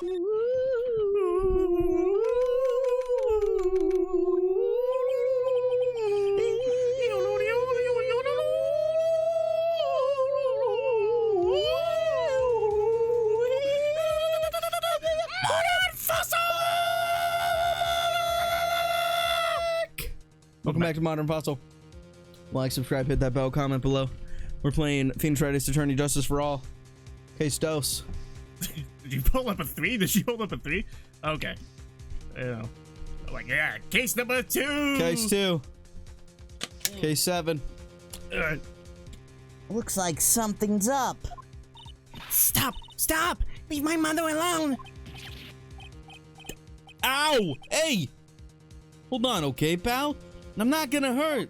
Welcome back to Modern Fossil. Like, subscribe, hit that bell, comment below. We're playing Phoenix Wright Attorney Justice for All. Case Dos. Did you pull up a 3? Did she hold up a 3? Okay. Yeah. Like, yeah, case number 2. Case 2. Case 7. Looks like something's up. Stop! Stop! Leave my mother alone! Ow! Hey! Hold on, okay, pal? I'm not gonna hurt.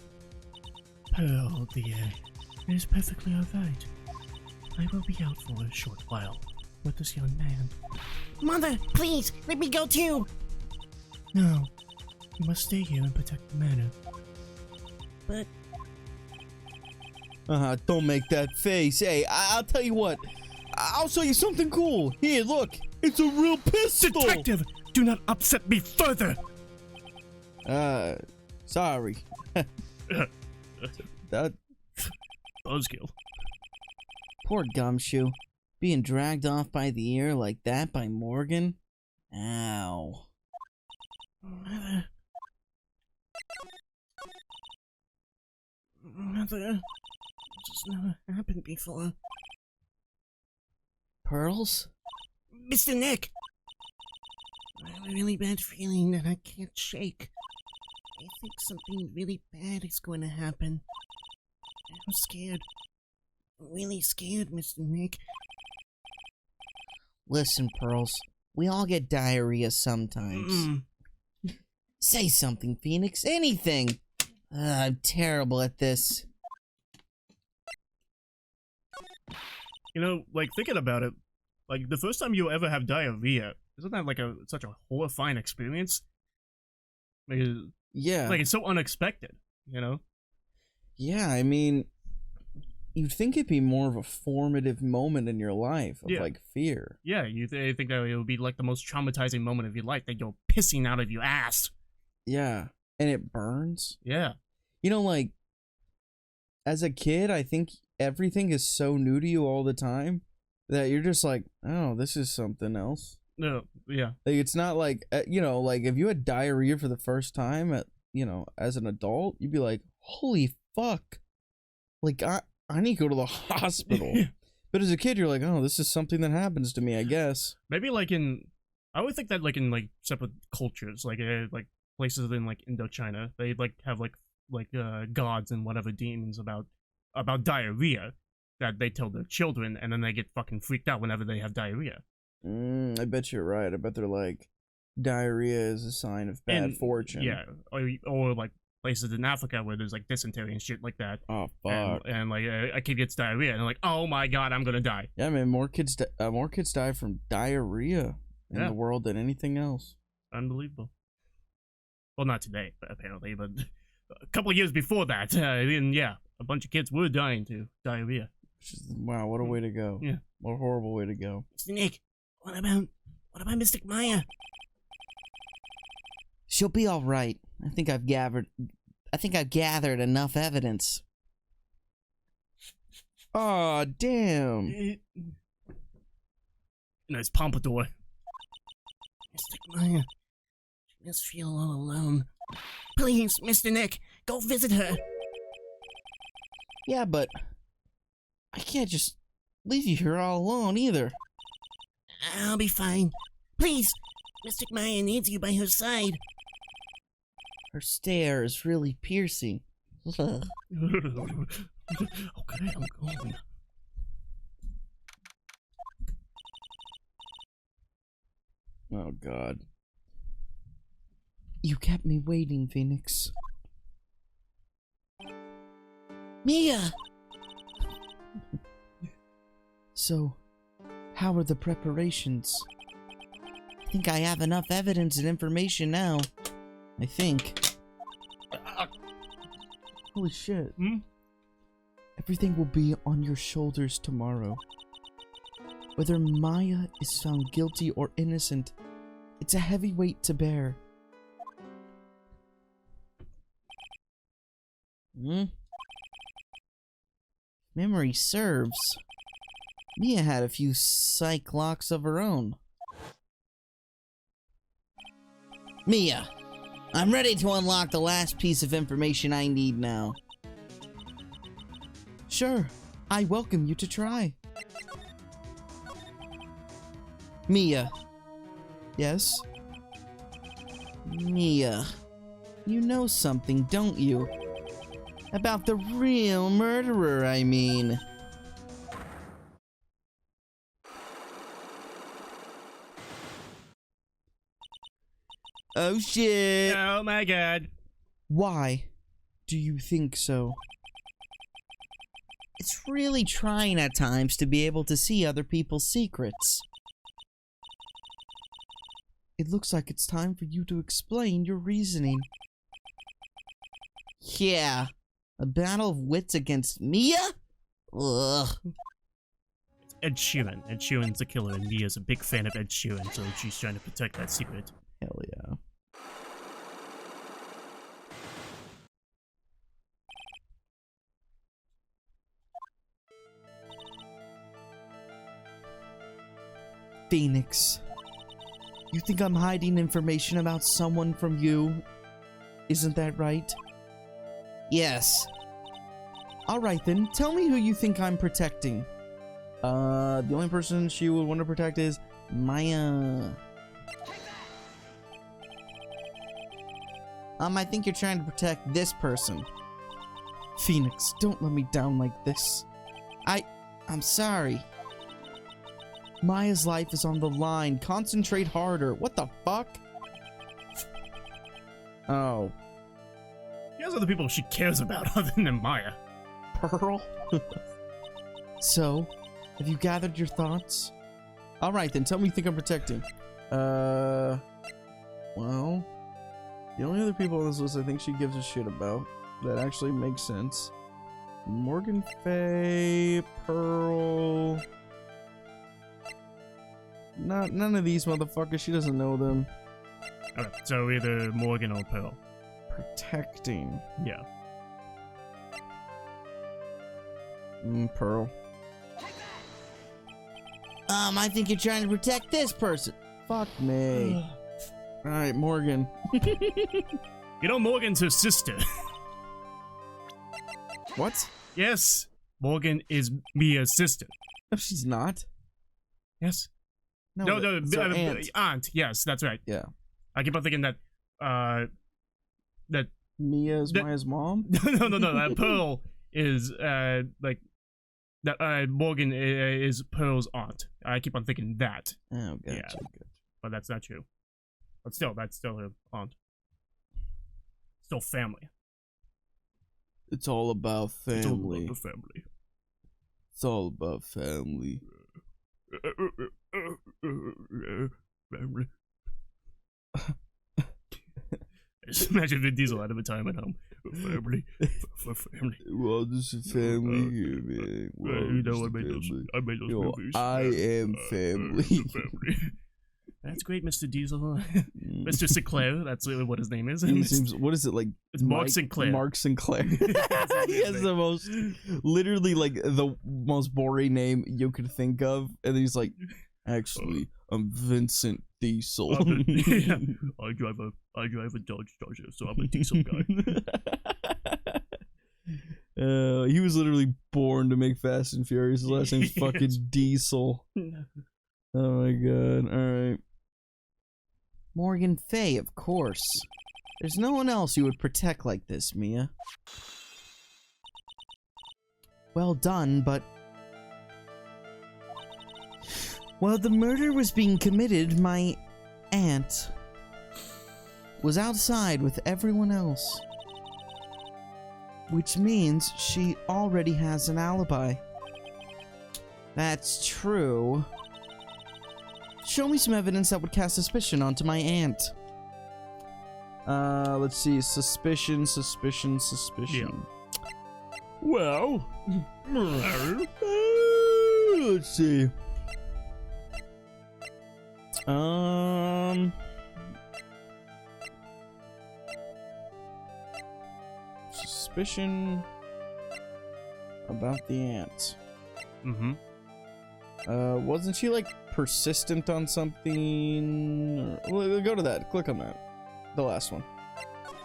Oh dear. It is perfectly alright. I will be out for a short while with this young man. Mother, please, let me go too! No. You must stay here and protect the manor. But... Don't make that face. Hey, I'll tell you what. I'll show you something cool. Here, look. It's a real pistol. Detective! Do not upset me further! Sorry. That... Buzzkill. Poor Gumshoe. Being dragged off by the ear like that by Morgan? Ow. Mother... Mother... This has never happened before. Pearls? Mr. Nick! I have a really bad feeling that I can't shake. I think something really bad is going to happen. I'm scared. Really scared, Mr. Nick. Listen, Pearls. We all get diarrhea sometimes. Say something, Phoenix. Anything. I'm terrible at this. You know, like, thinking about it, like, the first time you ever have diarrhea, isn't that, like, such a horrifying experience? Like, Yeah. like, it's so unexpected, you know? Yeah, I mean, you'd think it'd be more of a formative moment in your life of, Yeah. like, fear. Yeah, you think that it would be, like, the most traumatizing moment of your life, that you're pissing out of your ass. Yeah. And it burns. Yeah. You know, like, as a kid, I think everything is so new to you all the time that you're just like, oh, this is something else. No, yeah. Like, it's not like, you know, like, if you had diarrhea for the first time at, you know, as an adult, you'd be like, holy fuck. Like, I need to go to the hospital. But as a kid, you're like, oh, this is something that happens to me, I guess. Maybe, like, I would think that, like, in, like, separate cultures, like places in, like, Indochina, they, like, have, like, gods and whatever demons about diarrhea that they tell their children, and then they get fucking freaked out whenever they have diarrhea. I bet you're right. I bet they're like, diarrhea is a sign of bad fortune. Yeah, or like places in Africa where there's like dysentery and shit like that. Oh fuck. And like a kid gets diarrhea and they're like, oh my god, I'm gonna die. Yeah, man. More kids die from diarrhea in the world than anything else. Unbelievable. Well, not today, apparently, but a couple of years before that, then yeah, a bunch of kids were dying to diarrhea. Wow, what a way to go. Yeah. What a horrible way to go. Mr. Nick, what about Mystic Maya? She'll be all right. I think I've gathered enough evidence. Aw, damn. Nice pompadour. Mystic Maya, she must feel all alone. Please, Mr. Nick, go visit her. Yeah, but I can't just leave you here all alone either. I'll be fine. Please, Mystic Maya needs you by her side. Her stare is really piercing. Okay, I'm going. Oh god. You kept me waiting, Phoenix. Mia! So, how are the preparations? I think I have enough evidence and information now. I think. Holy shit. Hmm? Everything will be on your shoulders tomorrow. Whether Maya is found guilty or innocent, it's a heavy weight to bear. Memory serves. Mia had a few psych locks of her own. Mia, I'm ready to unlock the last piece of information I need now. Sure, I welcome you to try. Mia. Yes? Mia, you know something, don't you? About the real murderer, I mean. Oh shit! Oh my god. Why do you think so? It's really trying at times to be able to see other people's secrets. It looks like it's time for you to explain your reasoning. Yeah, a battle of wits against Mia? Ugh. Ed Sheeran. Ed Sheeran's the killer, and Mia's a big fan of Ed Sheeran, so she's trying to protect that secret. Hell yeah. Phoenix, you think I'm hiding information about someone from you? Isn't that right? Yes. Alright then, tell me who you think I'm protecting. The only person she would want to protect is Maya. I think you're trying to protect this person. Phoenix, don't let me down like this. I'm sorry. Maya's life is on the line. Concentrate harder. What the fuck? Oh. He has other people she cares about other than Maya. Pearl? So, have you gathered your thoughts? Alright then, tell me you think I'm protecting. Well, the only other people on this list I think she gives a shit about that actually makes sense. Morgan Fay, Pearl. None of these motherfuckers, she doesn't know them. Okay, so either Morgan or Pearl. Protecting. Yeah. Pearl. I think you're trying to protect this person. Fuck me. Alright, Morgan. You know Morgan's her sister. What? Yes, Morgan is Mia's sister. No, she's not. Yes. No, No, it's her aunt. aunt. Yes, that's right. Yeah. I keep on thinking that, that Mia is Maya's mom? no, that Pearl is, like, that, Morgan is Pearl's aunt. I keep on thinking that. Oh, gotcha. Yeah. But that's not true. But still, that's still her aunt. Still family. It's all about It's all family. about the family. It's all about family. Family. Just imagine Vin Diesel out of a time at home. Family. For family. Well, this is family here, man. Well, You know, I this made is those family. Yo, movies. I am family. Family. That's great, Mr. Diesel. Mr. Sinclair, that's really what his name is. He seems, what is it, like? It's Mark Sinclair. Mark Sinclair. He has the most, literally, like, the most boring name you could think of. And then he's like, actually, I'm Vincent Diesel. Yeah. I drive a Dodge Charger, so I'm a diesel guy. He was literally born to make Fast and Furious. His last name's fucking Diesel. Oh my god. Alright. Morgan Fay, of course. There's no one else you would protect like this, Mia. Well done, but... While the murder was being committed, my aunt was outside with everyone else. Which means she already has an alibi. That's true. Show me some evidence that would cast suspicion onto my aunt. Let's see. Suspicion. Yeah. Well, let's see. Suspicion about the ants. Mm-hmm. Wasn't she like persistent on something? Or, go to that. Click on that. The last one.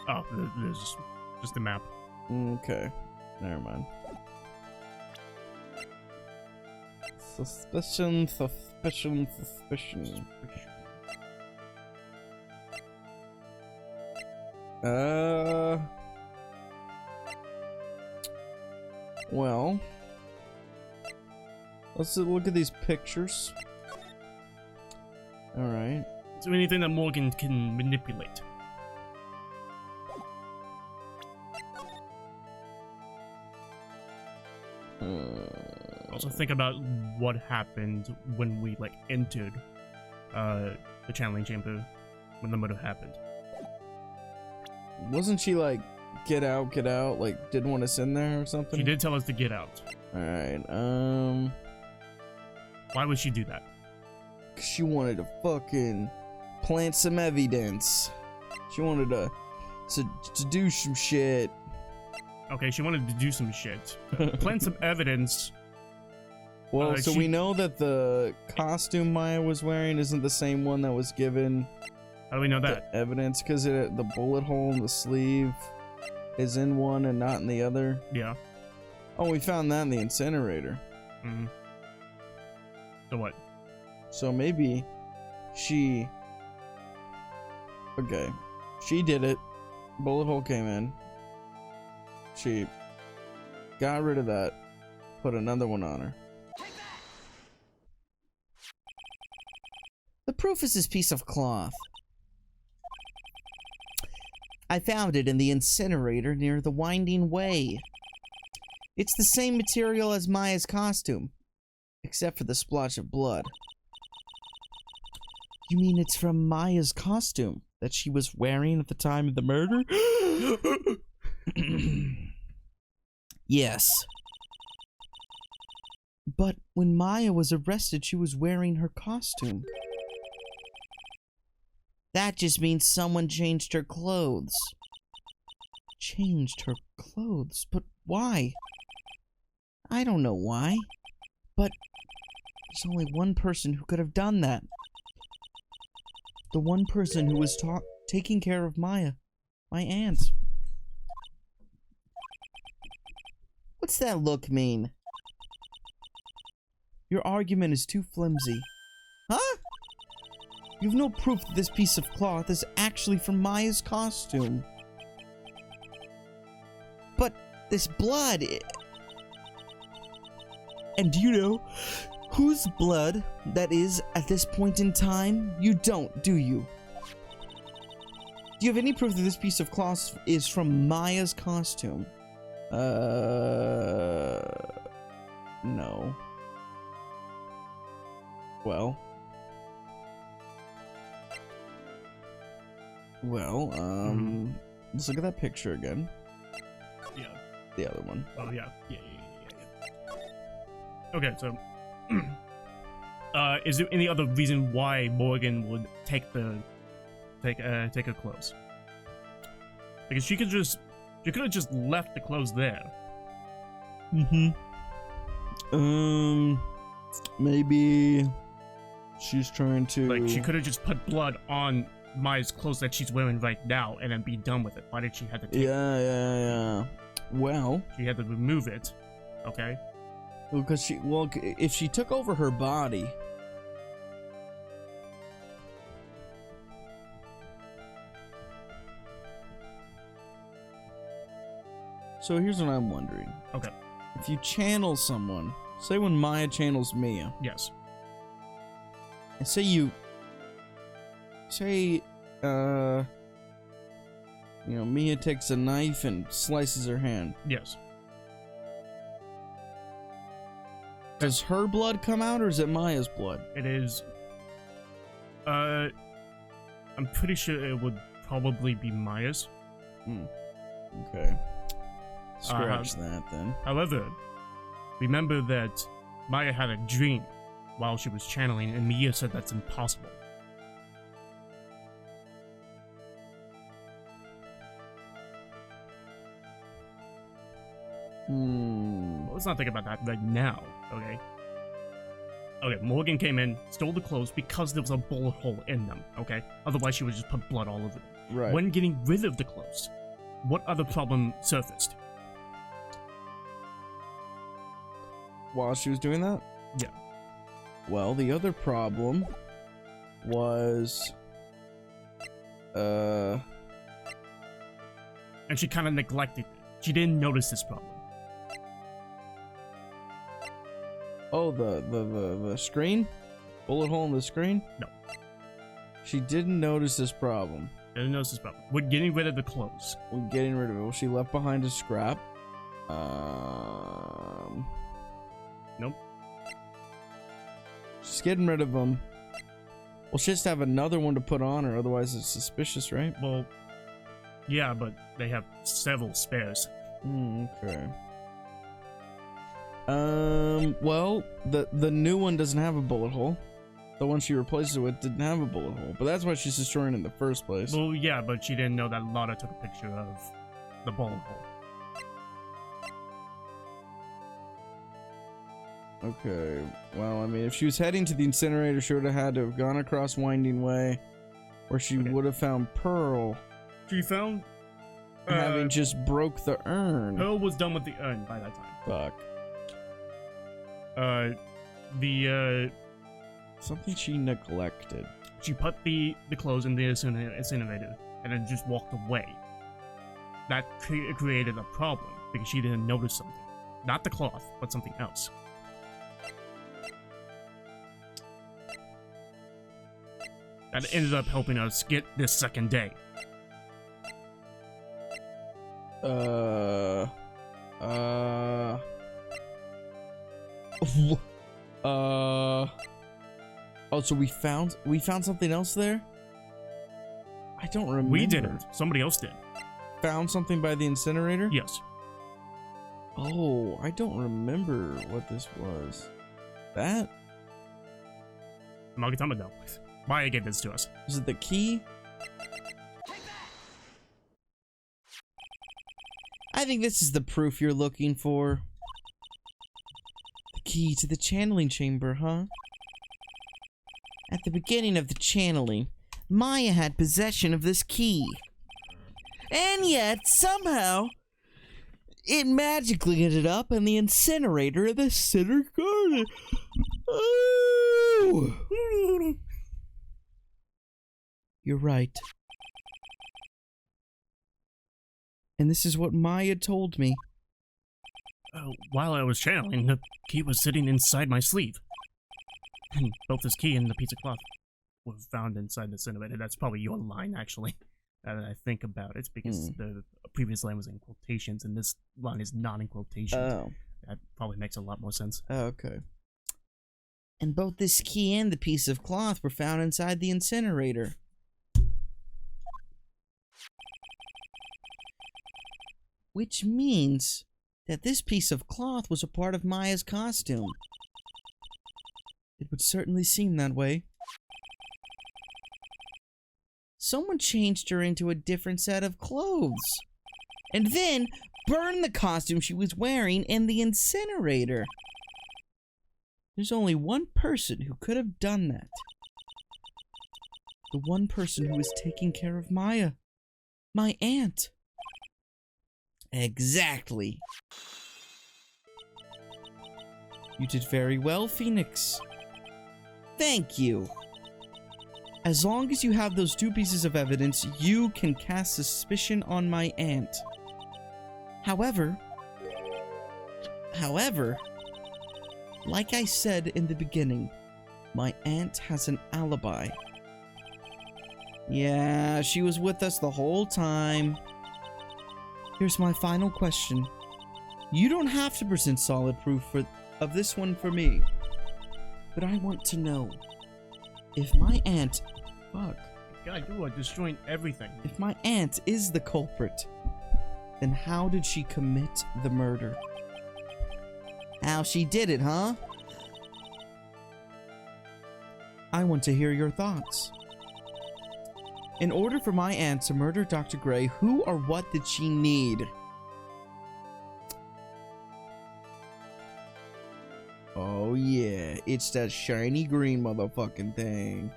Oh, there's just a map. Okay. Never mind. Suspicion. Well, let's look at these pictures. All right. Is there anything that Morgan can manipulate? Also think about what happened when we like entered the channeling chamber when the murder happened. Wasn't she like get out, like didn't want us in there or something? She did tell us to get out. All right. Why would she do that? 'Cause she wanted to fucking plant some evidence. She wanted to do some shit. Okay, she wanted to do some shit. Plant some evidence. Well, so we know that the costume Maya was wearing isn't the same one that was given. How do we know that? The evidence, because the bullet hole in the sleeve is in one and not in the other. Yeah. Oh, we found that in the incinerator. Mm-hmm. So what? So maybe she... Okay. She did it. Bullet hole came in. She got rid of that. Put another one on her. The proof is this piece of cloth. I found it in the incinerator near the Winding Way. It's the same material as Maya's costume, except for the splotch of blood. You mean it's from Maya's costume that she was wearing at the time of the murder? Yes. But when Maya was arrested, she was wearing her costume. That just means someone changed her clothes. Changed her clothes? But why? I don't know why. But there's only one person who could have done that. The one person who was taking care of Maya, my aunt. What's that look mean? Your argument is too flimsy. Huh? You've no proof that this piece of cloth is actually from Maya's costume. But this blood... And do you know whose blood that is at this point in time? You don't, do you? Do you have any proof that this piece of cloth is from Maya's costume? No. Well, let's look at that picture again. Yeah. The other one. Oh yeah. Yeah. Okay, so is there any other reason why Morgan would take her clothes? Because she could have just left the clothes there. Maybe she's trying to... Like, she could have just put blood on Maya's clothes that she's wearing right now and then be done with it. Why did she have to take it? Yeah. Well... She had to remove it, okay? Because if she took over her body... So here's what I'm wondering. Okay. If you channel someone, say when Maya channels Mia. Yes. And Mia takes a knife and slices her hand. Yes. Does her blood come out, or is it Maya's blood? It is. I'm pretty sure it would probably be Maya's. Okay. Scratch that then. However, remember that Maya had a dream while she was channeling, and Mia said that's impossible. Let's not think about that right now, okay? Okay, Morgan came in, stole the clothes because there was a bullet hole in them, okay? Otherwise, she would just put blood all over them. Right. When getting rid of the clothes, what other problem surfaced? While she was doing that? Yeah. Well, the other problem was... And she kind of neglected it. She didn't notice this problem. Oh, the screen? Bullet hole in the screen? No. She didn't notice this problem. Didn't notice this problem. We're getting rid of the clothes. When getting rid of it, well, she left behind a scrap. Nope. She's getting rid of them. Well, she has to have another one to put on her, otherwise it's suspicious, right? Well, yeah, but they have several spares. Okay. Well, the new one doesn't have a bullet hole. The one she replaced it with didn't have a bullet hole, but that's why she's destroying it in the first place. Well, yeah, but she didn't know that Lotta took a picture of the bullet hole. Okay, well, I mean, if she was heading to the incinerator, she would have had to have gone across Winding Way, where she would have found Pearl, She found... having just broke the urn. Pearl was done with the urn by that time. Fuck. Something she neglected. She put the clothes in the incinerator and then just walked away. That created a problem because she didn't notice something. Not the cloth, but something else. That ended up helping us get this second day. Oh, so we found something else there? I don't remember. We didn't. Somebody else did. Found something by the incinerator? Yes. Oh, I don't remember what this was. That? Magatama no. Maya gave this to us. Was it the key? I think this is the proof you're looking for. The key to the channeling chamber, huh? At the beginning of the channeling, Maya had possession of this key. And yet, somehow, it magically ended up in the incinerator of the Center Garden. Oh! You're right. And this is what Maya told me. While I was channeling, the key was sitting inside my sleeve. And both this key and the piece of cloth were found inside the incinerator. That's probably your line, actually, now that I think about it, because the previous line was in quotations, and this line is not in quotations. Oh. That probably makes a lot more sense. Okay. And both this key and the piece of cloth were found inside the incinerator. Which means that this piece of cloth was a part of Maya's costume. It would certainly seem that way. Someone changed her into a different set of clothes. And then burned the costume she was wearing in the incinerator. There's only one person who could have done that. The one person who was taking care of Maya. My aunt. Exactly. You did very well, Phoenix. Thank you. As long as you have those two pieces of evidence, you can cast suspicion on my aunt. However, like I said in the beginning, my aunt has an alibi. Yeah, she was with us the whole time. Here's my final question. You don't have to present solid proof of this one for me, but I want to know if my aunt... Fuck. God, you are destroying everything. If my aunt is the culprit, then how did she commit the murder? How she did it, huh? I want to hear your thoughts. In order for my aunt to murder Dr. Gray, who or what did she need? It's that shiny green motherfucking thing.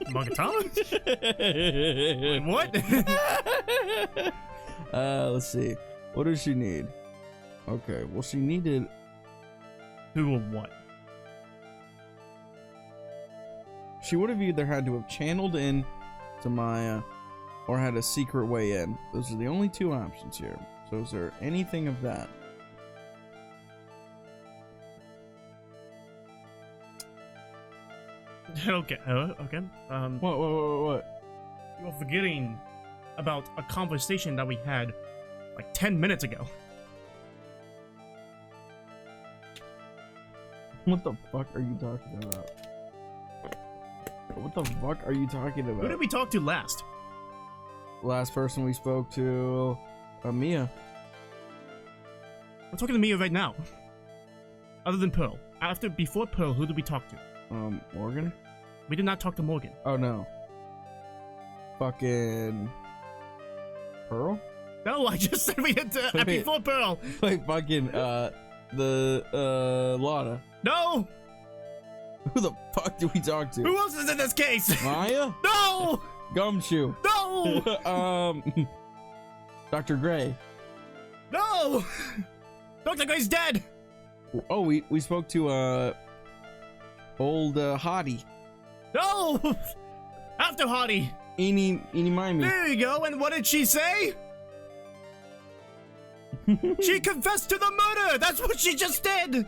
Mogatama? What? Let's see. What does she need? Okay, well, she needed. Who or what? She would have either had to have channeled in to Maya or had a secret way in. Those are the only two options here. So is there anything of that? Okay, okay. What? You're forgetting about a conversation that we had like 10 minutes ago. What the fuck are you talking about? What the fuck are you talking Who about? did we talk to last? Last person we spoke to, Mia. We're talking to Mia right now. Other than Pearl. Before Pearl, who did we talk to? Morgan? We did not talk to Morgan. Oh no. Fucking Pearl? No, I just said we did Wait. before Pearl. Like fucking Lana. No! Who the fuck did we talk to? Who else is in this case? Maya? No! Gumshoe. No! Dr. Gray. No! Dr. Gray's dead! Oh, we spoke to old Hottie. No! After Hottie! Eenie Mimey. There you go, and what did she say? She confessed to the murder! That's what she just did!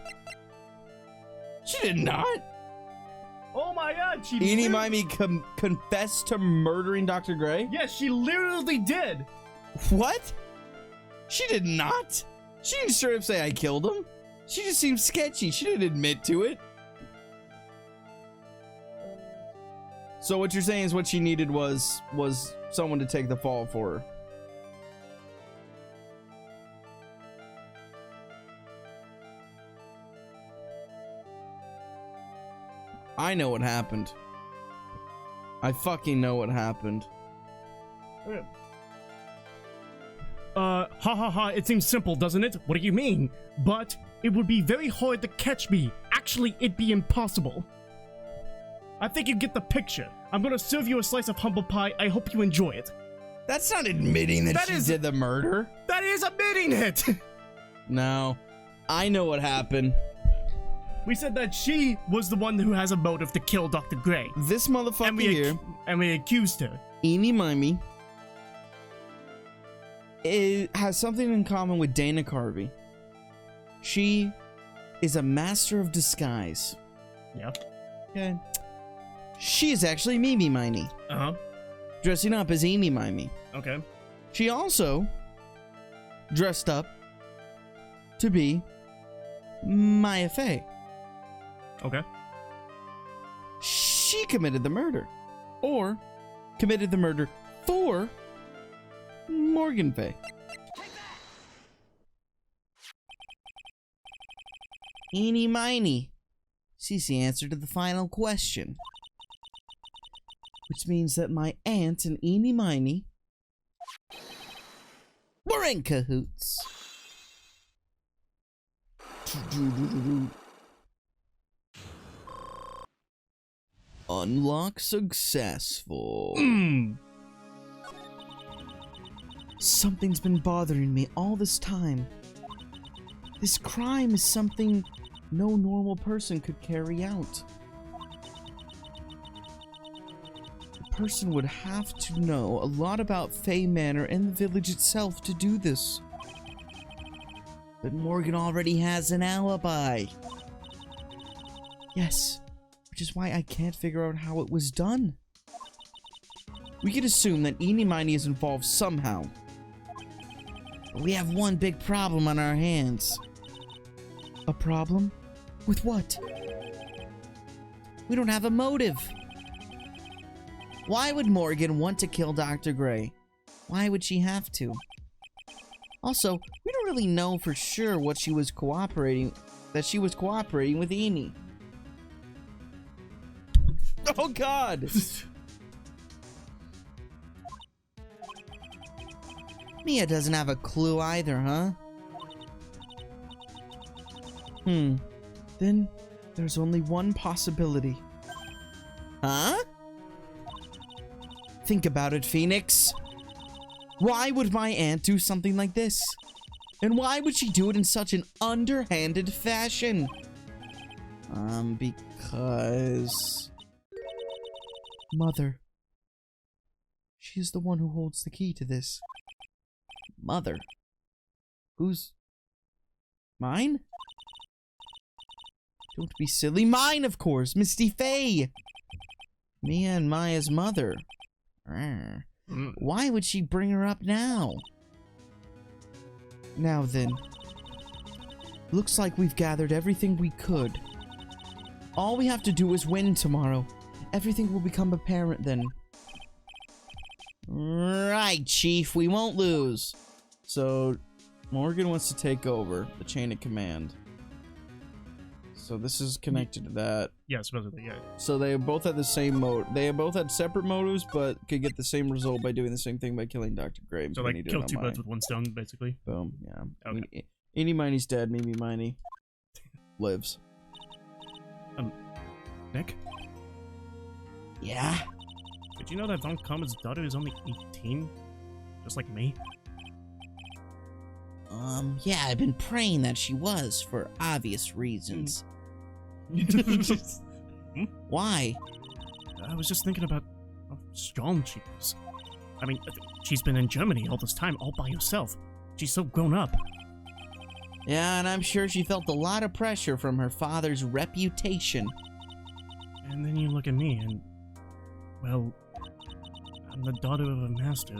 She did not. Oh my god, she Eenie literally- Mimey confessed to murdering Dr. Gray? Yes, she literally did! What? She did not. She didn't straight up say I killed him. She just seemed sketchy. She didn't admit to it. So what you're saying is what she needed was someone to take the fall for her. I know what happened. I fucking know what happened. Ha ha ha, it seems simple, doesn't it? What do you mean? But it would be very hard to catch me. Actually, it'd be impossible. I think you get the picture. I'm gonna serve you a slice of humble pie. I hope you enjoy it. That's not admitting that she did the murder. That is admitting it! No. I know what happened. We said that she was the one who has a motive to kill Dr. Gray. This motherfucker And we, here, and we accused her. Eenie Mimey, has something in common with Dana Carvey. She is a master of disguise. Yeah. Okay. She is actually Mimi Mimey, Uh-huh. dressing up as Eenie Mimey. Okay. She also dressed up to be Maya Fey. Okay. She committed the murder. Or committed the murder for Morgan Fey. Eenie Miny. She's the answer to the final question. Which means that my aunt and Eenie Miny were in cahoots. Unlock successful. Something's been bothering me all this time. This crime is something no normal person could carry out. The person would have to know a lot about Fey Manor and the village itself to do this. But Morgan already has an alibi. Yes, which is why I can't figure out how it was done. We could assume that Eenie Miny is involved somehow. But we have one big problem on our hands. A problem? With what? We don't have a motive. Why would Morgan want to kill Dr. Gray? Why would she have to? Also, we don't really know for sure what she was cooperating with Eenie. Oh god! Mia doesn't have a clue either, huh? Then there's only one possibility. Huh? Think about it, Phoenix. Why would my aunt do something like this? And why would she do it in such an underhanded fashion? Because... Mother. She's the one who holds the key to this. Mother? Who's... Mine? Don't be silly. Mine, of course. Misty Faye. Mia and Maya's mother. Why would she bring her up now? Now then. Looks like we've gathered everything we could. All we have to do is win tomorrow. Everything will become apparent then. Right, Chief. We won't lose. So, Morgan wants to take over the chain of command. So this is connected to that. Yeah, supposedly, yeah. So they both had the same mode. They both had separate motives, but could get the same result by doing the same thing by killing Dr. Graves. So, like, kill two birds with one stone, basically. Boom, yeah. Okay. Eeny Miny's dead, Mimi Miney lives. Nick? Yeah? Did you know that Von Common's daughter is only 18? Just like me? Yeah, I've been praying that she was, for obvious reasons. Why? I was just thinking about how strong she is. I mean, she's been in Germany all this time, all by herself. She's so grown up. Yeah, and I'm sure she felt a lot of pressure from her father's reputation. And then you look at me and... Well, I'm the daughter of a master,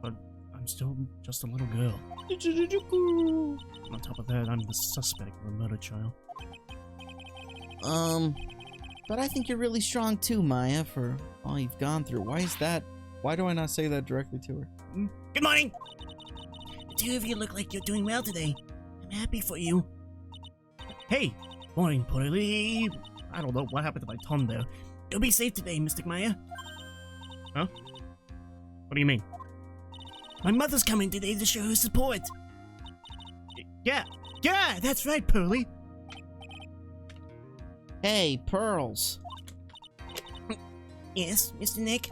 but I'm still just a little girl. On top of that, I'm the suspect of a murder trial. But I think you're really strong too, Maya, for all you've gone through. Why is that? Why do I not say that directly to her? Good morning! The two of you look like you're doing well today. I'm happy for you. Hey! Morning, Pearly. I don't know what happened to my tongue there. Go be safe today, Mystic Maya. Huh? What do you mean? My mother's coming today to show her support. Yeah! Yeah, that's right, Pearly. Hey, Pearls. Yes, Mr. Nick?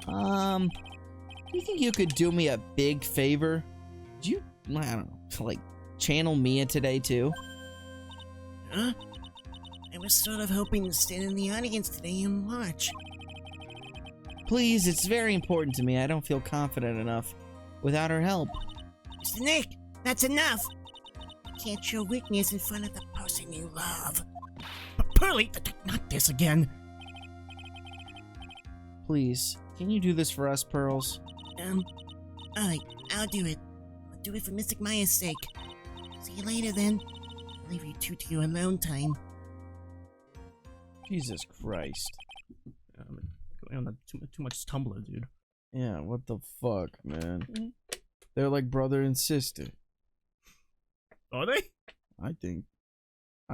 You think you could do me a big favor? Do you, I don't know, like, channel Mia today too? Huh? I was sort of hoping to stand in the audience today and watch. Please, it's very important to me. I don't feel confident enough without her help. Mr. Nick, that's enough. You can't show weakness in front of the person you love. But Pearly, not this again. Please, can you do this for us, Pearls? Alright, I'll do it. I'll do it for Mystic Maya's sake. See you later then. I'll leave you two to your alone time. Jesus Christ. Going on too much Tumblr, dude. Yeah, what the fuck, man? They're like brother and sister. Are they? I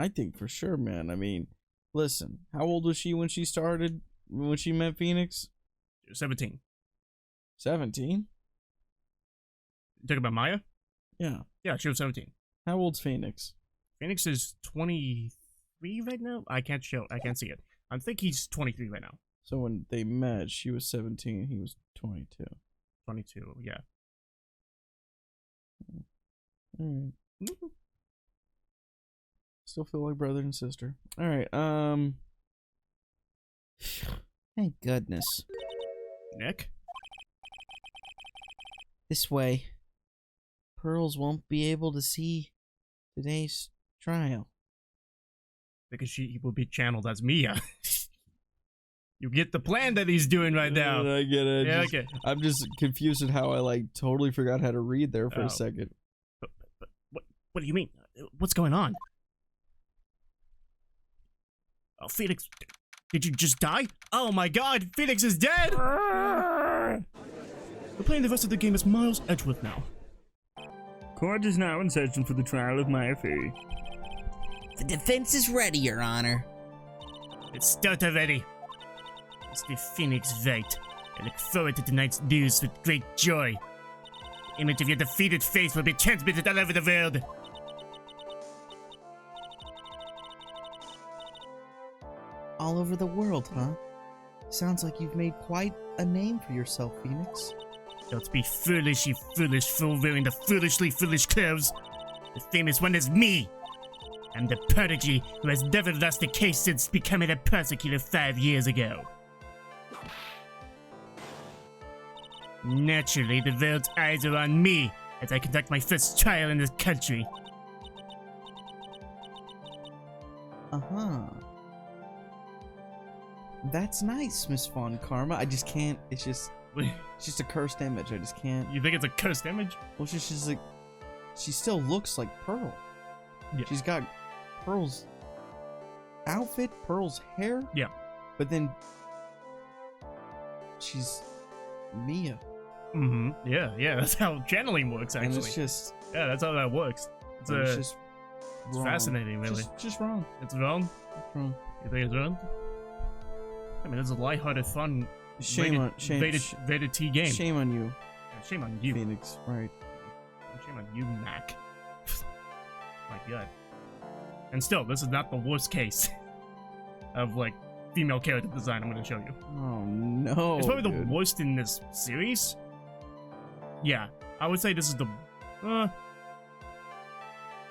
think for sure, man. I mean, listen, how old was she when she started, when she met Phoenix? 17. 17? You talking about Maya? Yeah. Yeah, she was 17. How old's Phoenix? Phoenix is 23 right now? I can't see it. I think he's 23 right now. So when they met, she was 17, he was 22. 22, yeah. Alright. Still feel like brother and sister. Alright, Thank goodness. Nick? This way, Pearls won't be able to see today's trial. Because she will be channeled as Mia. You get the plan that he's doing right now. I get it. Yeah, okay. I'm just confused at how I like totally forgot how to read there for a second. But what do you mean? What's going on? Oh, Phoenix, did you just die? Oh my god, Phoenix is dead! We're playing the rest of the game as Miles Edgeworth now. Court is now in session for the trial of Maya Fey. The defense is ready, Your Honor. Let's start already. Mr. Phoenix Wright, I look forward to tonight's news with great joy. The image of your defeated face will be transmitted all over the world. all over the world, huh? Sounds like you've made quite a name for yourself, Phoenix. Don't be foolish, you foolish fool wearing the foolishly foolish clothes. The famous one is me. I'm the prodigy who has never lost a case since becoming a prosecutor 5 years ago. Naturally, the world's eyes are on me as I conduct my first trial in this country. Uh-huh. That's nice, Miss Von Karma. I just can't. It's just a cursed image. I just can't. You think it's a cursed image? Well, she's like, she still looks like Pearl. Yeah. She's got Pearl's outfit, Pearl's hair. Yeah. But then she's Mia. Mm-hmm. Yeah. That's how channeling works, And actually. it's just, Yeah, that's how that works. It's it's wrong. fascinating, really. Just wrong. It's wrong. It's wrong. You think it's wrong? I mean, it's a lighthearted, fun, Shame rated T game. Shame on you, Yeah, shame on you. Phoenix. Right. Shame on you, Mac. My God. And still, this is not the worst case of like female character design I'm going to show you. Oh no. It's probably the dude. worst in this series. Yeah, I would say this is the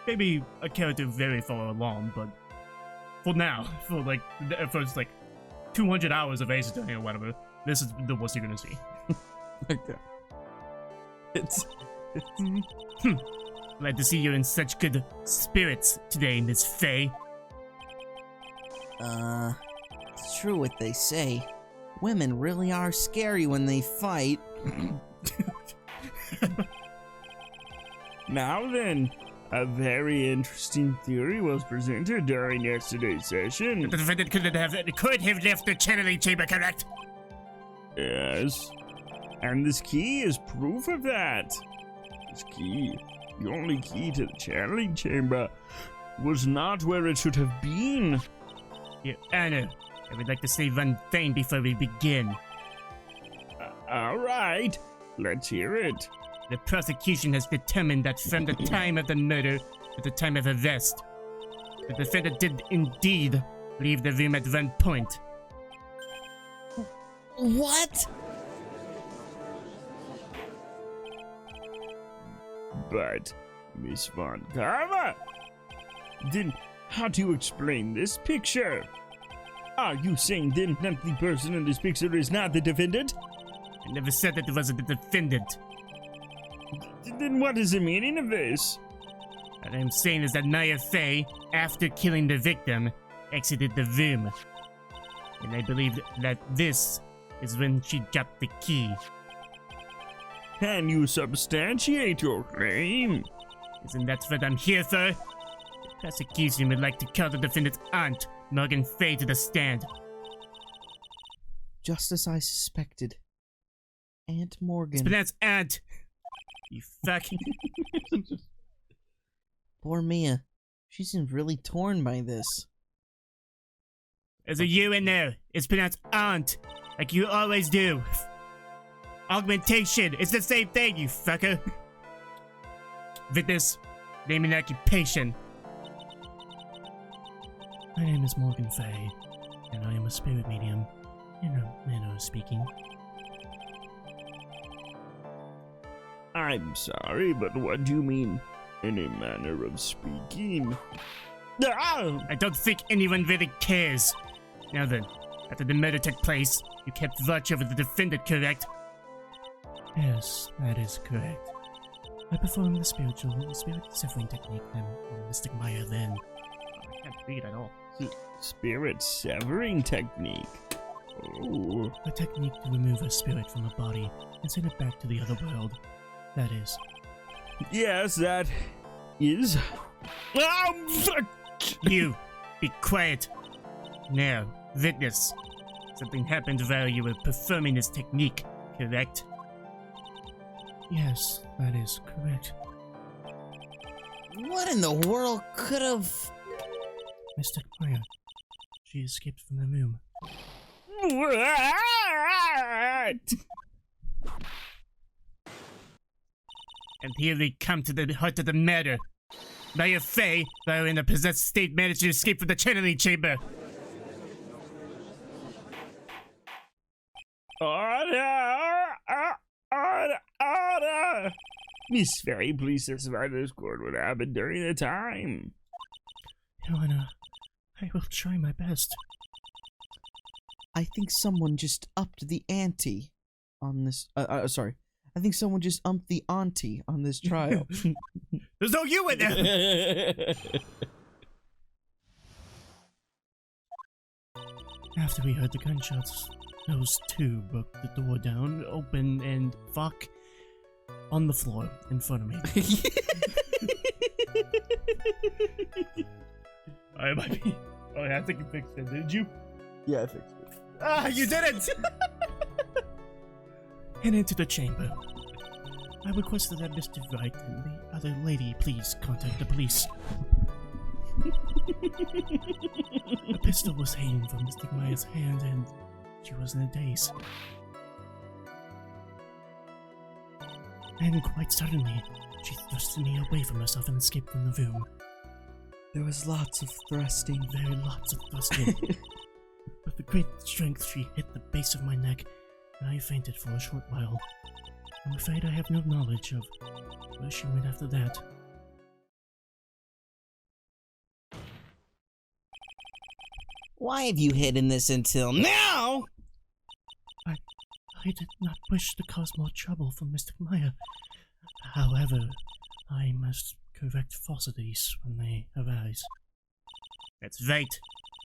maybe a character very far along, but for now, for like the first like 200 hours of Ace Attorney or whatever, this is the worst you're gonna see. Okay. It's Glad to see you're in such good spirits today, Miss Faye. It's true what they say. Women really are scary when they fight. Now then, a very interesting theory was presented during yesterday's session. The defendant could have left the channeling chamber, correct? Yes. And this key is proof of that. This key, the only key to the channeling chamber, was not where it should have been. Your Honor, I would like to say one thing before we begin. All right, let's hear it. The prosecution has determined that from the time of the murder to the time of arrest, the defendant did indeed leave the room at one point. What? But, Miss Von Karma, then how do you explain this picture? Are you saying then that the person in this picture is not the defendant? I never said that it wasn't the defendant. Then what is the meaning of this? What I'm saying is that Maya Fey, after killing the victim, exited the room. And I believe that this is when she got the key. Can you substantiate your claim? Isn't that what I'm here for? The prosecution would like to call the defendant's aunt, Morgan Fey, to the stand. Just as I suspected. Aunt Morgan. It's pronounced aunt. You fuck. Poor Mia. She seems really torn by this. There's a U in there. It's pronounced aunt. Like you always do. Augmentation. It's the same thing, you fucker. Witness. Name and occupation. My name is Morgan Fey, and I am a spirit medium, in a manner of speaking. I'm sorry, but what do you mean, in a manner of speaking? Ah! I don't think anyone really cares. Now then, after the murder took place, you kept watch over the defendant, correct? Yes, that is correct. I performed the spirit severing technique then on Mystic Maya then. I can't read at all. Spirit severing technique. Oh. A technique to remove a spirit from a body and send it back to the other world. That is. Yes, that is. Oh, fuck! You, be quiet. Now, witness. Something happened while you were performing this technique, correct? Yes, that is correct. What in the world could have... Mystic Maya. She escaped from the room. What? And here we come to the heart of the matter. Maya Fey, while in a possessed state, managed to escape from the channeling chamber. Order! Miss Fairy, please specify to this court what happened during the time. Your Honor, I will try my best. I think someone just upped the ante on this. Sorry. I think someone just upped the ante on this trial. There's no you in there! After we heard the gunshots, those two broke the door down, open, and fuck on the floor in front of me. I might be. Oh, yeah, I think you fixed it, did you? Yeah, I fixed it. Ah, you didn't! And into the chamber. I requested that Mr. Wright and the other lady please contact the police. A pistol was hanging from Mr. Maya's hand and she was in a daze. And quite suddenly, she thrusted me away from herself and escaped from the room. There was lots of thrusting. Very lots of thrusting. With a great strength, she hit the base of my neck, and I fainted for a short while. I'm afraid I have no knowledge of where she went after that. Why have you hidden this until now? I did not wish to cause more trouble for Mr. Maya. However, I must correct falsities when they arise. That's right.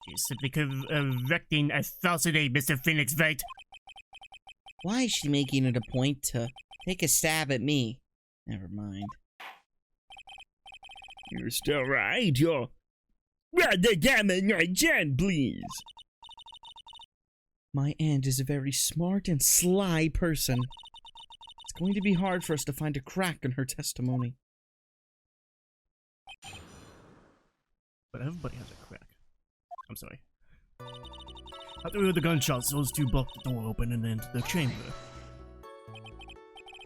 She's simply correcting a falsity, Mr. Phoenix Wright. Why is she making it a point to take a stab at me? Never mind. You're still right. You're rather damn my Jen, please. My aunt is a very smart and sly person. It's going to be hard for us to find a crack in her testimony. But everybody has a crack. I'm sorry. After we heard the gunshots, those two broke the door open and entered the chamber.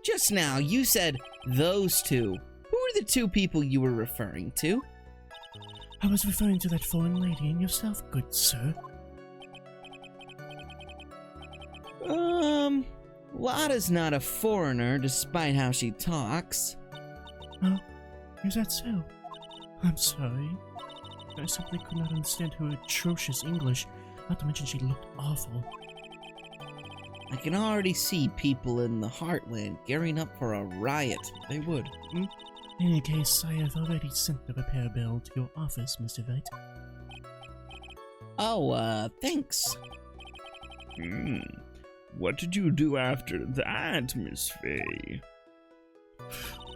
Just now, you said those two. Who are the two people you were referring to? I was referring to that foreign lady and yourself, good sir. Lotta's not a foreigner, despite how she talks. Oh, is that so? I'm sorry. I simply could not understand her atrocious English, not to mention she looked awful. I can already see people in the Heartland gearing up for a riot. They would. In any case, I have already sent the repair bill to your office, Mr. Wright. Oh, thanks. What did you do after that, Miss Fay?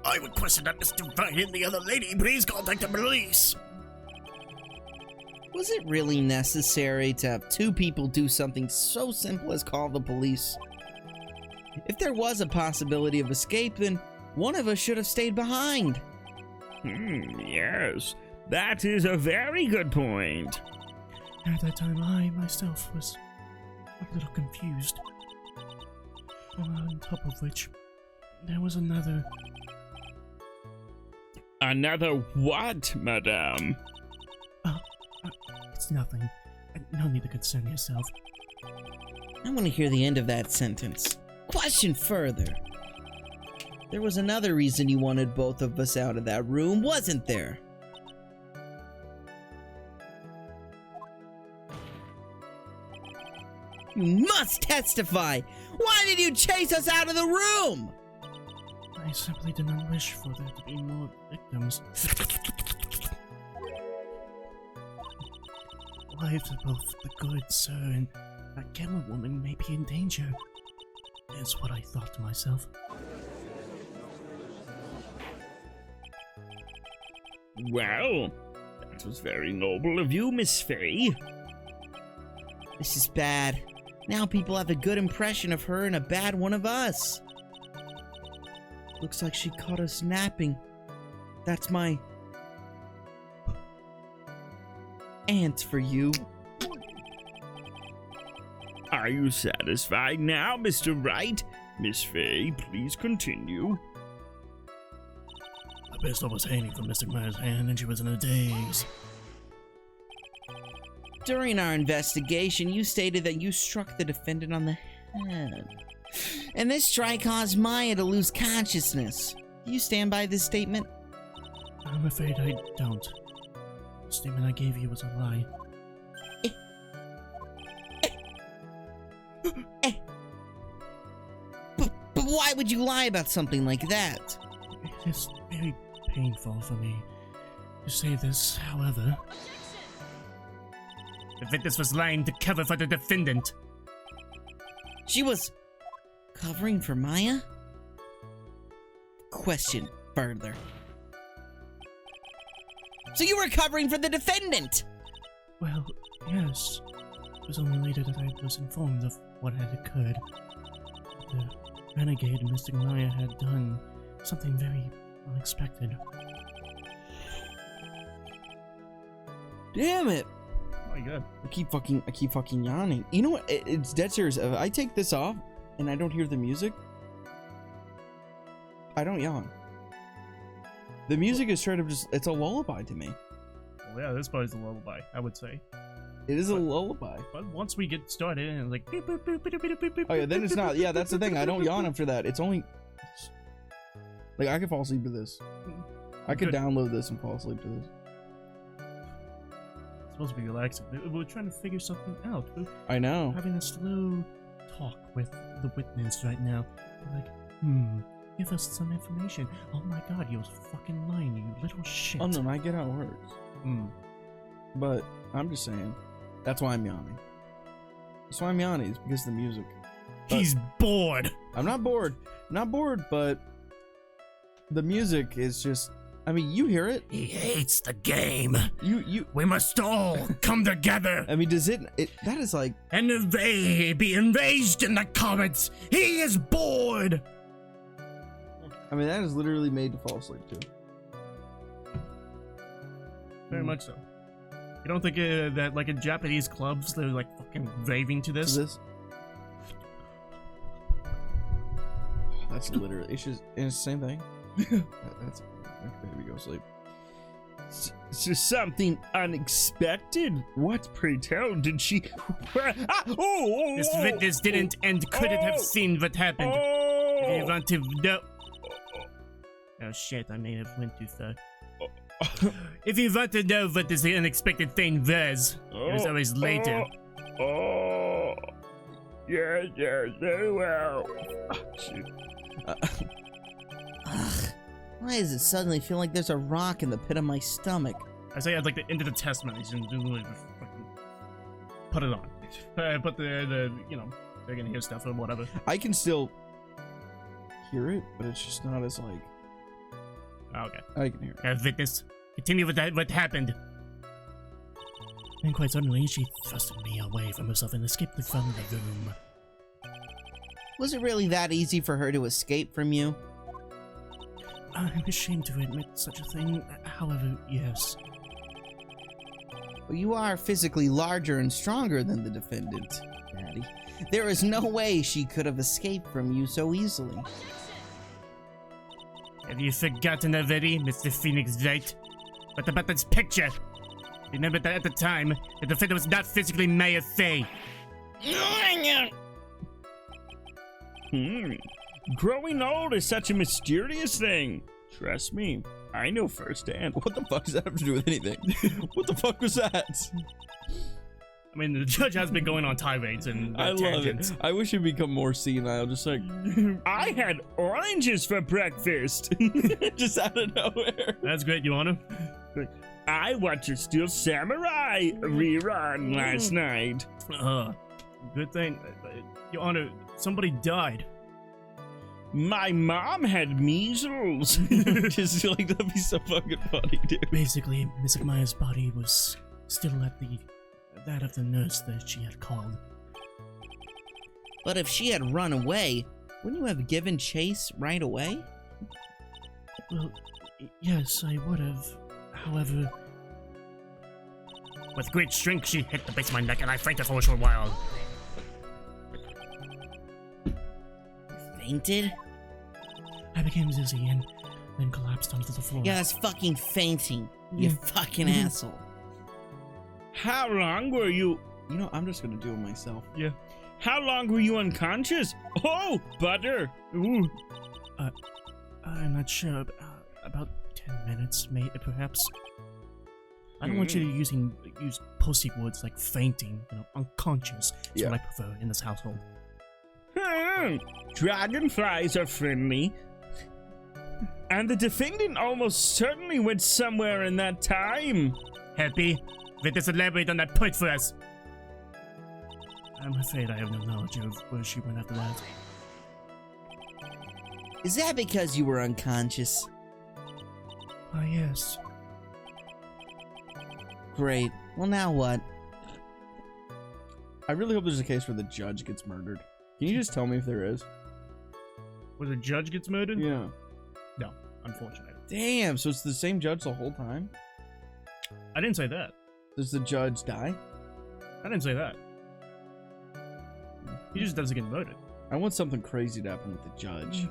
I requested that Mr. Wright and the other lady please contact the police. Was it really necessary to have two people do something so simple as call the police? If there was a possibility of escape, then one of us should have stayed behind. Yes, that is a very good point. At that time, I myself was a little confused. On top of which, there was another... Another what, madame? It's nothing. No need to concern yourself. I want to hear the end of that sentence. Question further. There was another reason you wanted both of us out of that room, wasn't there? You must testify! Why did you chase us out of the room? I simply did not wish for there to be more victims. Lives of both the good sir and that camera woman may be in danger, is what I thought to myself. Well, that was very noble of you, Miss Fay. This is bad. Now people have a good impression of her and a bad one of us. Looks like she caught us napping. That's my aunt for you. Are you satisfied now, Mr. Wright? Miss Fay, please continue. The pistol was hanging from Mr. Maya's hand and she was in a daze. During our investigation, you stated that you struck the defendant on the head. And this strike caused Maya to lose consciousness. Do you stand by this statement? I'm afraid I don't. The statement I gave you was a lie. But why would you lie about something like that? It is very painful for me to say this, however. The witness was lying to cover for the defendant. She was covering for Maya? Question further. So you were covering for the defendant? Well, yes. It was only later that I was informed of what had occurred. The renegade Mystic Maya had done something very unexpected. Damn it! Oh my god. I keep fucking yawning. You know what? It's dead serious. If I take this off and I don't hear the music, I don't yawn. The music is straight up it's a lullaby to me. Well, yeah, this part is a lullaby, I would say. It is a lullaby. But once we get started and like beep, boop, boop, boop, boop, boop, boop, Oh yeah, then it's not. Yeah, that's the thing. I don't yawn after that. It's only like I could fall asleep to this. I could Good. download this and fall asleep to this. It's supposed to be relaxing. We're trying to figure something out. We're I know. having a slow talk with the witness right now. We're like, give us some information. Oh my god, you was fucking lying, you little shit. Oh no, I get how it works. But I'm just saying, that's why I'm yawning. That's why I'm yawning. It's because of the music. He's bored! I'm not bored. Not bored, but the music is just. I mean, you hear it. He hates the game. You. We must all come together I mean, does it? That is like. and be enraged in the comments. He is bored! I mean, that is literally made to fall asleep to. Very much so. You don't think that like in Japanese clubs they're like fucking raving to this? To this. That's literally. It's just. It's the same thing. That's. Baby, go sleep. So something unexpected? What, pray tell, did she... This witness didn't and couldn't have seen what happened. If you want to know... Oh shit, I may have went too far. If you want to know what this unexpected thing was, it was always later. Oh, yes, very well. Ugh. Why does it suddenly feel like there's a rock in the pit of my stomach? I say I'd like the end of the testament. He's gonna do like, fucking put it on. Put the they're gonna hear stuff or whatever. I can still hear it, but it's just not as like. Oh, okay. I can hear it. Witness, continue with that. What happened? And quite suddenly, she thrusted me away from herself and escaped from the room. Was it really that easy for her to escape from you? I'm ashamed to admit such a thing. However, yes. Well, you are physically larger and stronger than the defendant, Daddy. There is no way she could have escaped from you so easily. Have you forgotten already, Mr. Phoenix Wright? What about this picture? Remember that at the time, the defendant was not physically Maya Fey. Growing old is such a mysterious thing. Trust me, I know firsthand. What the fuck does that have to do with anything? What the fuck was that? I mean, the judge has been going on tirades and I love tangents. it. I wish it'd become more senile, just like I had oranges for breakfast. just out of nowhere. That's great, Your Honor. I watched a Steel Samurai rerun last night. Good thing, Your Honor. Somebody died. My mom had measles. Just like that'd be so fucking funny, dude. Basically, Miss Maya's body was still at that of the nurse that she had called. But if she had run away, wouldn't you have given chase right away? Well, yes, I would have. However, with great strength, she hit the base of my neck, and I fainted for a short while. Fainted? I became dizzy and then collapsed onto the floor. Yeah, that's fucking fainting. You Yeah. fucking asshole. How long were you You know, I'm just gonna do it myself. Yeah. How long were you unconscious? Oh, butter. Ooh. I'm not sure. About 10 minutes, perhaps. I don't want you to use pussy words like fainting, unconscious. That's what I prefer in this household. Dragonflies are friendly. And the defendant almost certainly went somewhere in that time. Happy? Let us elaborate on that point for us. I'm afraid I have no knowledge of where she went after that. Is that because you were unconscious? Ah, yes. Great. Well, now what? I really hope there's a case where the judge gets murdered. Can you just tell me if there is? Where the judge gets murdered? Yeah. No, unfortunately. Damn, so it's the same judge the whole time? I didn't say that. Does the judge die? I didn't say that. He just doesn't get murdered. I want something crazy to happen with the judge.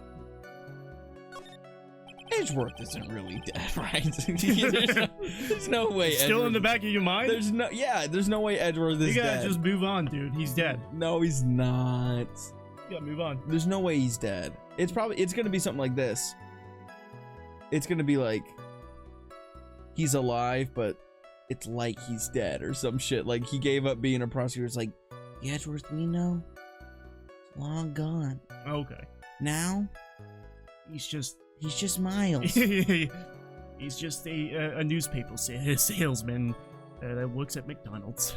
Edgeworth isn't really dead, right? there's no way. Still Edgeworth, in the back of your mind? There's no way Edgeworth is You gotta dead. just move on, dude. He's dead. No, he's not. You gotta move on. There's no way he's dead. It's gonna be something like this. It's gonna be like he's alive, but it's like he's dead or some shit. Like he gave up being a prosecutor. It's like The Edgeworth we know? It's long gone. Okay. Now, He's just he's just Miles. he's just a newspaper salesman that works at McDonald's.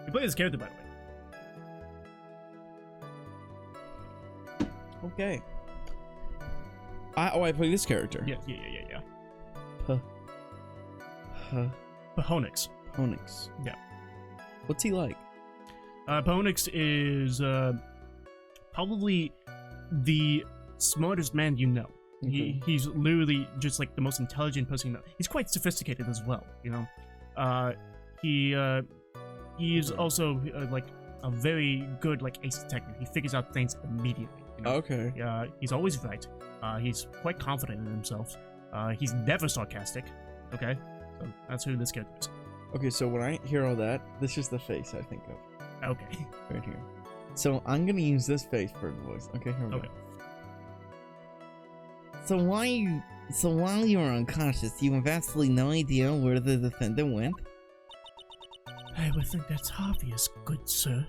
You play this character, by the way. okay. I play this character. Yeah. Pahonix. Pahonix. Yeah. What's he like? Pahonix is probably the smartest man you know. Okay. He's literally just like the most intelligent person you know. He's quite sophisticated as well, you know. He is also like a very good like ace detective. He figures out things immediately. You know? Okay. He's always right. He's quite confident in himself. He's never sarcastic. Okay, so that's who this character is. Okay, so when I hear all that, this is the face I think of. Okay. Right here. So I'm gonna use this face for the voice. Okay, here we Okay. go. So while you were unconscious, you have absolutely no idea where the defendant went? I would think that's obvious, good sir.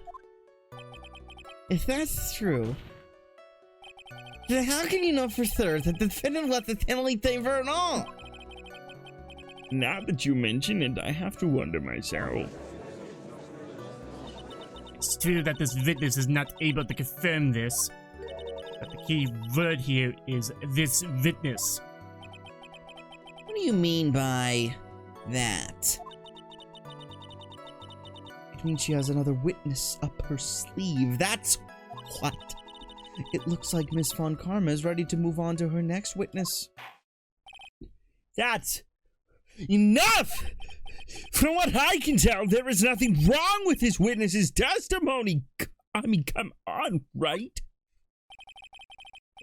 If that's true, then how can you know for sure that the defendant left the penalty chamber at all? Now that you mention it, I have to wonder myself. It's true that this witness is not able to confirm this, but the key word here is this witness. What do you mean by that? It means she has another witness up her sleeve. That's what. It looks like Miss Von Karma is ready to move on to her next witness. That's enough! From what I can tell, there is nothing wrong with this witness's testimony. I mean, come on, right?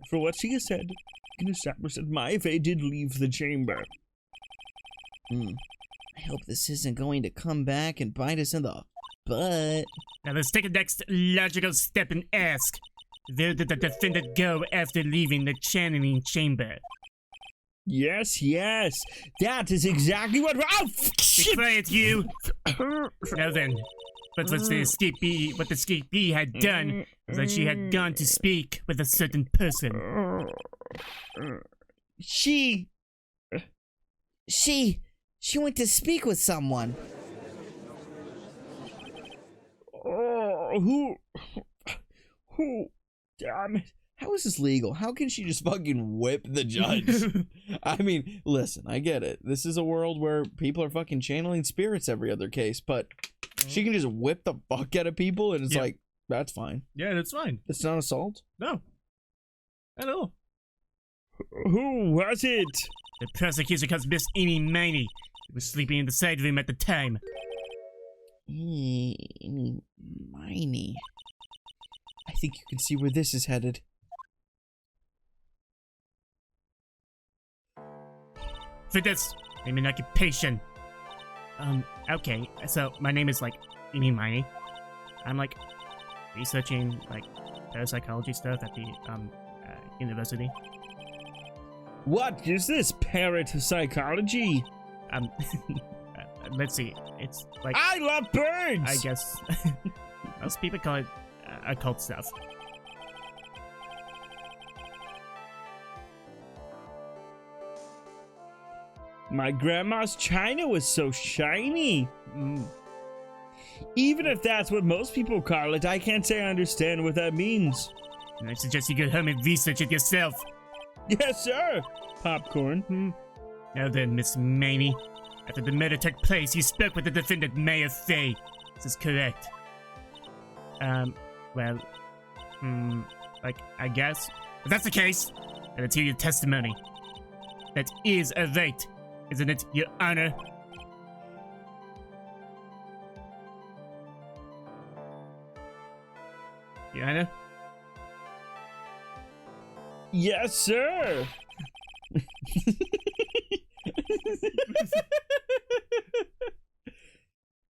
For what she has said, I can establish that Maeve did leave the chamber. I hope this isn't going to come back and bite us in the butt. Now let's take the next logical step and ask, where did the defendant go after leaving the channeling chamber? Yes, that is exactly what. Oh, Be shit! quiet, you! Now then, but what the escapee had done was that she had gone to speak with a certain person. She went to speak with someone. Oh, who? Damn it! How is this legal? How can she just fucking whip the judge? I mean, listen, I get it. This is a world where people are fucking channeling spirits every other case, but she can just whip the fuck out of people and it's Yeah. like, that's fine. Yeah, that's fine. It's not assault. No. Not at all. Who was it? The prosecutor calls Miss Amy Miney, who was sleeping in the side room at the time. Miney. I think you can see where this is headed. For this, name an occupation. Okay, so my name is, like, Eeny Miny. I'm, like, researching, like, parapsychology stuff at the, university. What is this parapsychology? Let's see, it's, like, I love birds! I guess, most people call it occult stuff. My grandma's china was so shiny. Mm. Even if that's what most people call it, I can't say I understand what that means. I suggest you go home and research it yourself. Yes, sir. Popcorn. Now then, Miss Mamie, after the murder took place, you spoke with the defendant, Mayor Fay. This is correct. Well, like, I guess. If that's the case, then let's hear your testimony. That is a right, isn't it, Your Honor? Your Honor? Yes, sir.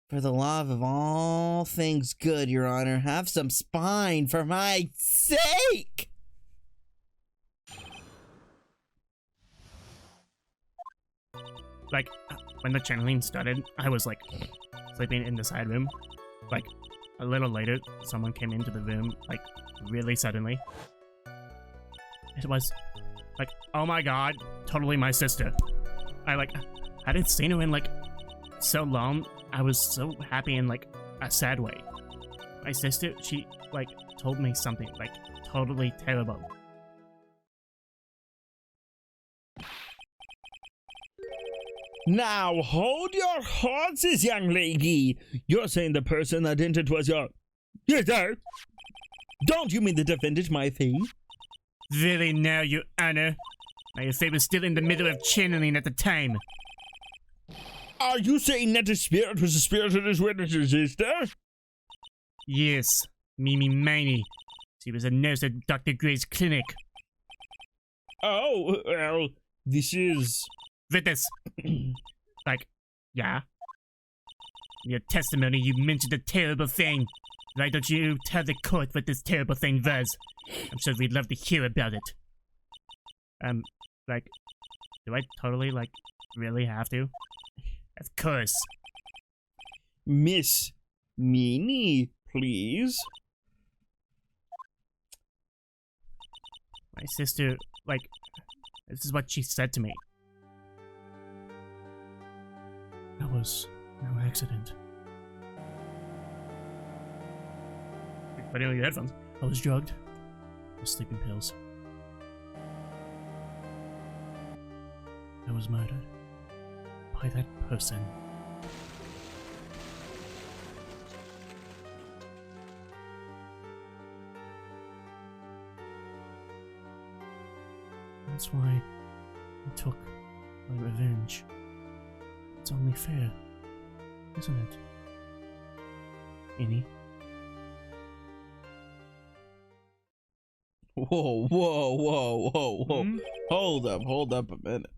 For the love of all things good, Your Honor, have some spine for my sake! Like, when the channeling started, I was, like, sleeping in the side room. Like, a little later, someone came into the room, like, really suddenly. It was, like, oh my god, totally my sister. I hadn't seen her in, like, so long. I was so happy in, like, a sad way. My sister, she, like, told me something, like, totally terrible. Now hold your horses, young lady. You're saying the person that did it was your... Yes, sir. Don't you mean the defendant, my fee? Really now, Your Honor? My affair was still in the middle of channeling at the time. Are you saying that the spirit was the spirit of his witness's sister? Yes, Mimi Miney. She was a nurse at Dr. Gray's clinic. Oh, well, this is... Witness. Like, yeah? In your testimony, you mentioned a terrible thing. Why don't you tell the court what this terrible thing was? I'm sure we'd love to hear about it. Like, do I totally, like, really have to? Of course. Miss Minnie, please. My sister, like, this is what she said to me. That was no accident. Putting on your headphones. I was drugged with sleeping pills. I was murdered by that person. That's why I took my revenge. It's only fair, isn't it? Innie? Whoa, whoa, whoa, whoa, whoa. Hold up a minute.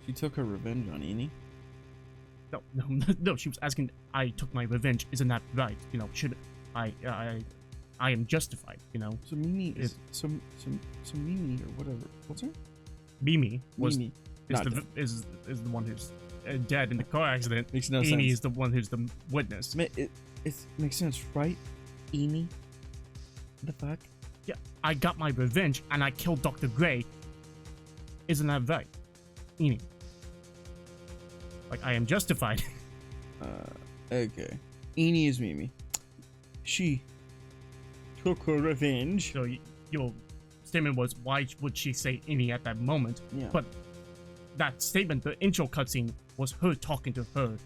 She took her revenge on Eenie? No, she was asking, I took my revenge, isn't that right? You know, should I am justified, you know? So Mimi is, some Mimi or whatever. What's her? Mimi was Mimi. is the one who's dead in the car accident. Makes no Eenie sense. is the one who's the witness. It makes sense, right? Eenie? What the fuck? Yeah, I got my revenge and I killed Dr. Gray. Isn't that right? Eenie. Like, I am justified. Okay. Eenie is Mimi. She Took her revenge. So your statement was, why would she say Eenie at that moment? Yeah. But that statement, the intro cutscene, was her talking to her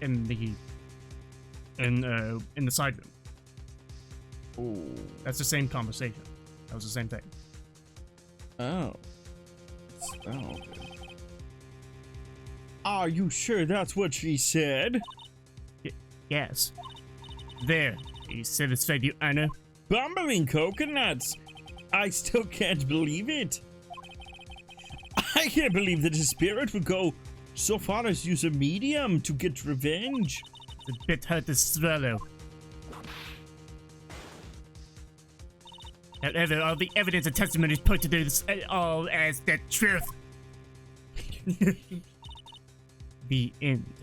in the side room. Oh. That's the same conversation. That was the same thing. Oh. Oh, okay. Are you sure that's what she said? Yes. There. Are you satisfied, Your Honor? Bumbling coconuts. I still can't believe it. I can't believe that a spirit would go so far as use a medium to get revenge. It's a bit hard to swallow. However, all the evidence and testimonies point to this all as the truth. The end.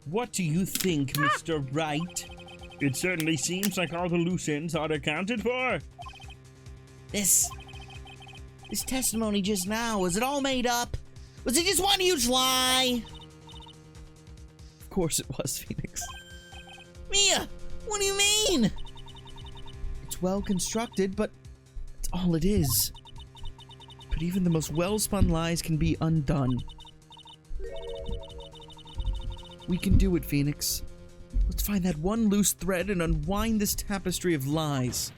What do you think, Mr. Wright? It certainly seems like all the loose ends are accounted for. This testimony just now, was it all made up? Was it just one huge lie? Of course it was, Phoenix. Mia, what do you mean? It's well constructed, but that's all it is. But even the most well-spun lies can be undone. We can do it, Phoenix. Let's find that one loose thread and unwind this tapestry of lies.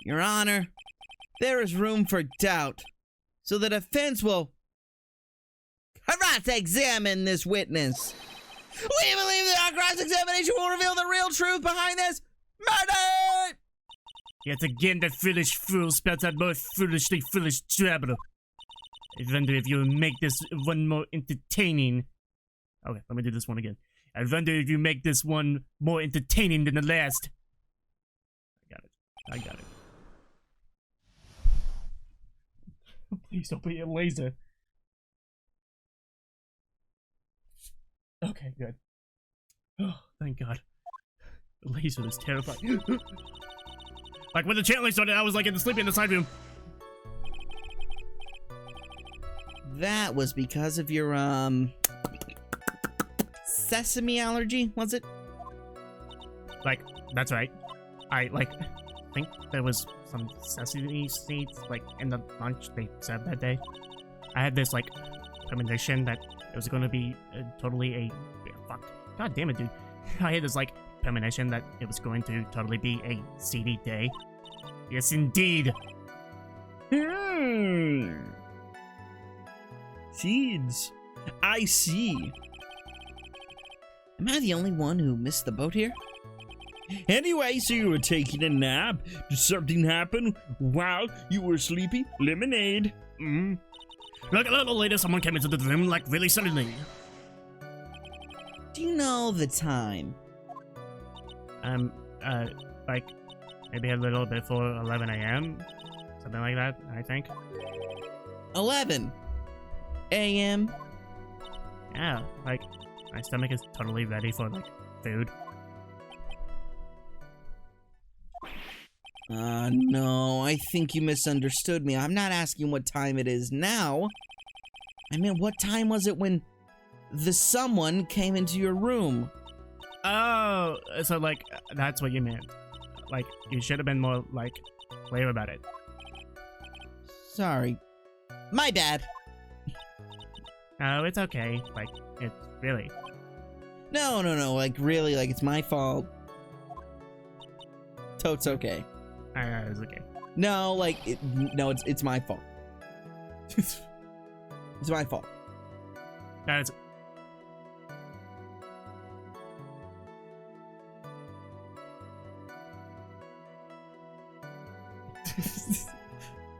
Your Honor, there is room for doubt, so the defense will cross-examine this witness. We believe that our cross-examination will reveal the real truth behind this murder! Yet again, that foolish fool spouts out more foolishly foolish trouble. I wonder if you'll make this one more entertaining. Okay, let me do this one again. I wonder if you make this one more entertaining than the last. I got it. Please don't be a laser. Okay, good. Oh, thank God. The laser is terrifying. Like when the channeling started, I was like sleeping in the side room. That was because of your, sesame allergy, was it? Like, that's right. I think there was some sesame seeds, like, in the lunch they said that day. I had this, like, premonition that it was gonna be totally a... Fuck. God damn it, dude. I had this, like, premonition that it was going to totally be a seedy day. Yes, indeed. Seeds. I see. Am I the only one who missed the boat here? Anyway, so you were taking a nap. Did something happen while you were sleepy? Lemonade. Like a little later, someone came into the room, like, really suddenly. Do you know the time? Like, maybe a little before 11 a.m.? Something like that, I think. 11 a.m. Yeah, like, my stomach is totally ready for, like, food. No, I think you misunderstood me. I'm not asking what time it is now. I mean, what time was it when the someone came into your room? Oh, so, like, that's what you meant. Like, you should have been more, like, clear about it. Sorry. My bad. Oh, it's okay. Like, it's really... No, like, really, like, it's my fault. Totes okay. It's okay. No, like, it's my fault. It's my fault. That's...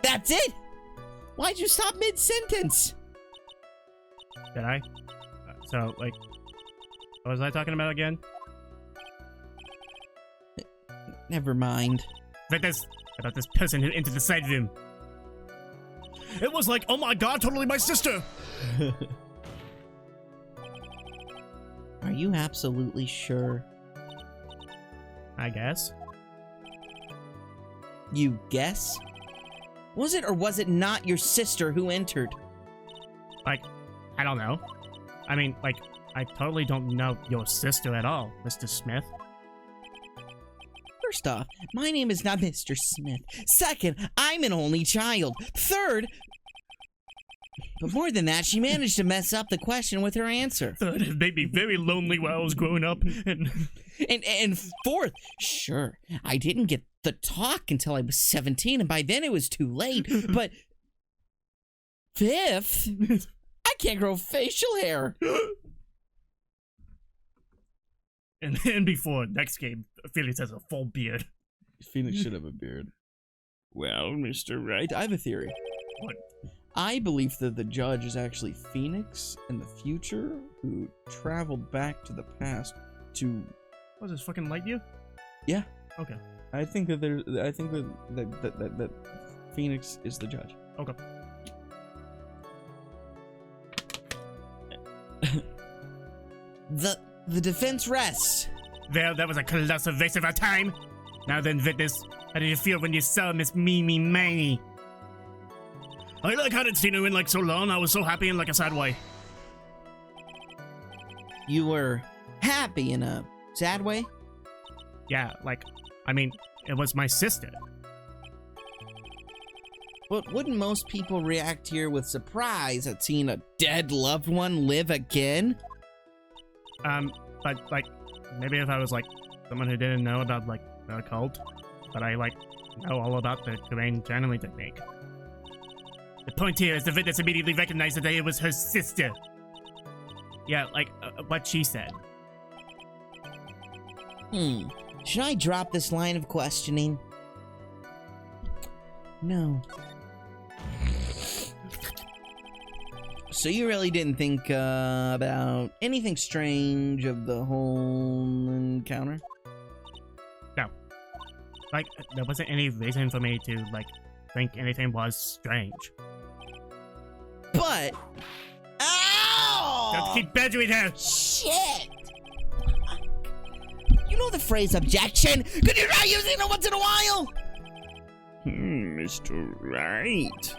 That's it? Why'd you stop mid-sentence? Did I? So, like... What was I talking about again? Never mind. About this person who entered the side room. It was like, oh my God, totally my sister! Are you absolutely sure? I guess. You guess? Was it or was it not your sister who entered? Like, I don't know. I mean, like, I totally don't know your sister at all, Mr. Smith. First off, my name is not Mr. Smith. Second, I'm an only child. Third, but more than that, she managed to mess up the question with her answer. Third, it made me very lonely while I was growing up, And fourth, sure, I didn't get the talk until I was 17, and by then it was too late, but fifth, I can't grow facial hair. And then before next game, Felix has a full beard. Phoenix should have a beard. Well, Mr. Wright, I have a theory. What? I believe that the judge is actually Phoenix in the future who traveled back to the past to. Was this fucking Lightyear? Yeah. Okay. I think that that Phoenix is the judge. Okay. The defense rests. Well, that was a colossal waste of our time. Now then, witness, how did you feel when you saw Miss Mimi Maney? I hadn't seen her in like so long. I was so happy in like a sad way. You were happy in a sad way? Yeah, I mean, it was my sister. But wouldn't most people react here with surprise at seeing a dead loved one live again? But maybe if I was someone who didn't know about the occult, but I know all about the terrain channeling technique. The point here is the witness immediately recognized that it was her sister. Yeah, what she said. Should I drop this line of questioning? No. So you really didn't think about anything strange of the whole encounter? No. There wasn't any reason for me to, think anything was strange. But... Ow! Don't keep badgering her! Shit! You know the phrase objection? Could you try using it once in a while? Mr. Right.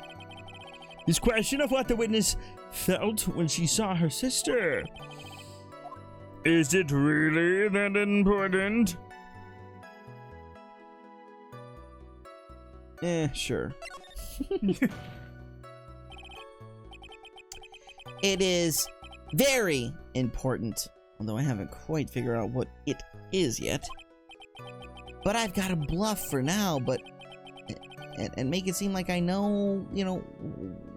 This question of what the witness felt when she saw her sister. Is it really that important? Sure. It is very important, although I haven't quite figured out what it is yet. But I've got to bluff for now, and make it seem like I know,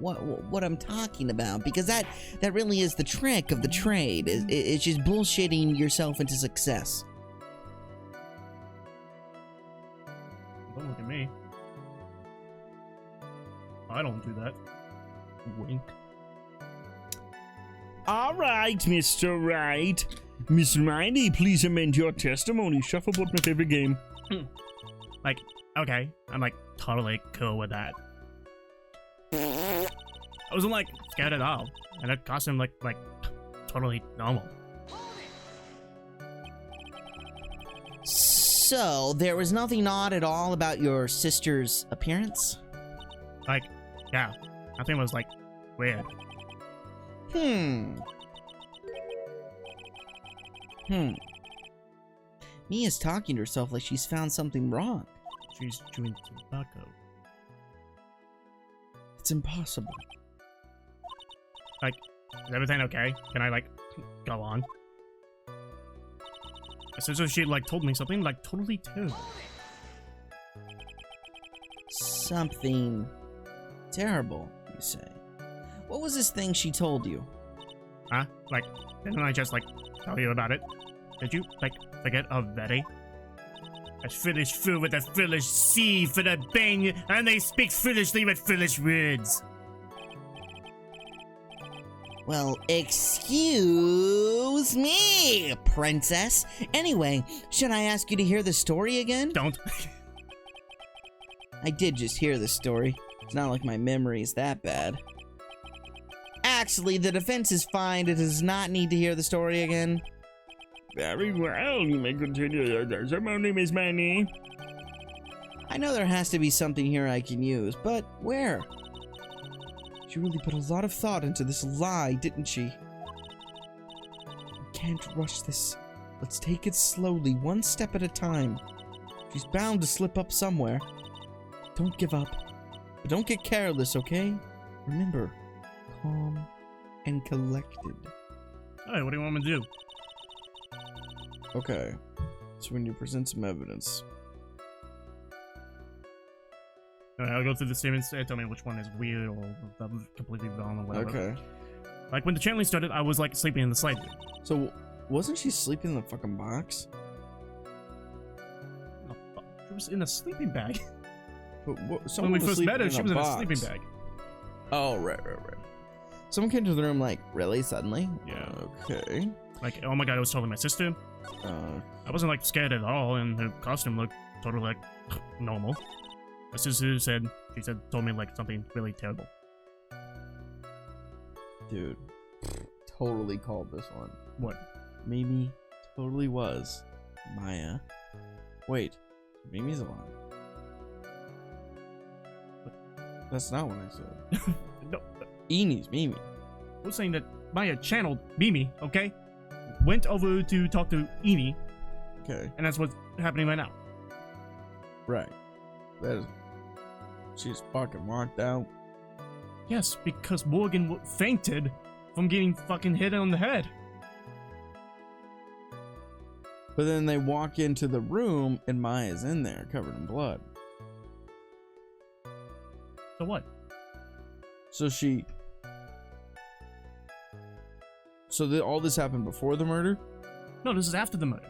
what I'm talking about, because that really is the trick of the trade. It's just bullshitting yourself into success. Don't look at me. I don't do that. Wink. All right, Mr. Right. Miss Mindy, please amend your testimony. Shuffleboard, my favorite game. Okay, I'm totally cool with that. I wasn't Scared at all, and it cost him totally normal. So, there was nothing odd at all about your sister's appearance? Yeah, nothing was weird. Mia's talking to herself like she's found something wrong. She's chewing tobacco. It's impossible. Is everything okay? Can I go on? It's as if she told me something totally terrible. Something terrible, you say? What was this thing she told you? Huh? Didn't I just tell you about it? Did you forget already? A foolish fool with a foolish sea for the bang, and they speak foolishly with foolish words. Well, excuse me, princess. Anyway, should I ask you to hear the story again? Don't. I did just hear the story. It's not like my memory is that bad. Actually, the defense is fine. It does not need to hear the story again. Very well, you may continue your testimony, Miss Mindy. I know there has to be something here I can use, but where? She really put a lot of thought into this lie, didn't she? We can't rush this. Let's take it slowly, one step at a time. She's bound to slip up somewhere. Don't give up. But don't get careless, okay? Remember, calm and collected. Alright, what do you want me to do? Okay. So when you present some evidence. Alright, I'll go through the statements. Tell me which one is weird or completely wrong or whatever. Okay. When the channeling started, I was sleeping in the slide. So wasn't she sleeping in the fucking box? Oh, fuck. She was in a sleeping bag. But When someone we was first sleeping met her, in she a was in a box. sleeping bag. Oh, right. Someone came to the room like, really, suddenly? Yeah. Okay. Like, oh my god, I was telling my sister. I wasn't like scared at all, and her costume looked totally like normal. My sister said, told me like something really terrible. Dude, totally called this one. What? Mimi totally was Maya. Wait, Mimi's alive. That's not what I said. No, Eni's Mimi. I was saying that Maya channeled Mimi, okay? Went over to talk to Eni, Okay, and that's what's happening right now. right. That is. She's fucking walked out. Yes, because Morgan fainted from getting fucking hit on the head. But then they walk into the room and Maya's in there covered in blood. So what? So she. So all this happened before the murder? No, this is after the murder.